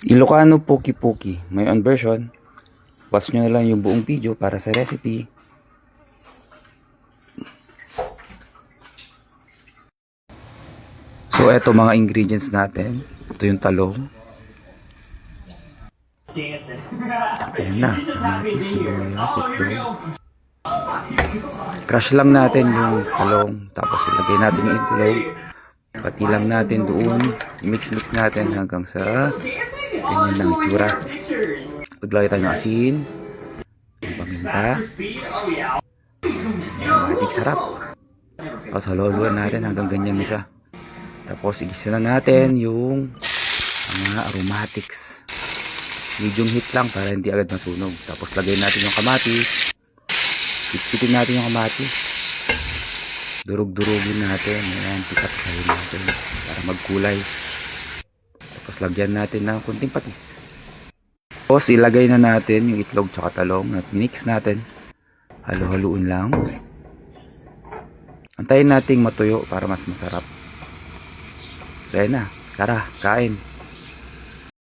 Ilocano Poki-Poki. May on version. Watch nyo na lang yung buong video para sa recipe. So, eto mga ingredients natin. Ito yung talong. Ayan na. Kamatis, sibuyas, itlog. Crush lang natin yung talong. Tapos ilagay natin yung itlog. Pati lang natin doon. Mix natin hanggang sa ganyan lang itsura. Paglagay tayo ng asin. Yung paminta. Magic sarap. Tapos haluluan natin hanggang ganyan na siya. Tapos igisa na natin yung mga aromatics. Medium heat lang para hindi agad masunog. Tapos lagay natin yung kamatis. Pitpitin natin yung kamatis. Durug-durugin natin. Ayan, pitat-pitain natin para magkulay. Tapos lagyan natin ng kunting patis. Tapos ilagay na natin yung itlog tsaka talong at mix natin. Halo-haluin lang. Antayin nating matuyo para mas masarap. So ayan na. Tara, kain.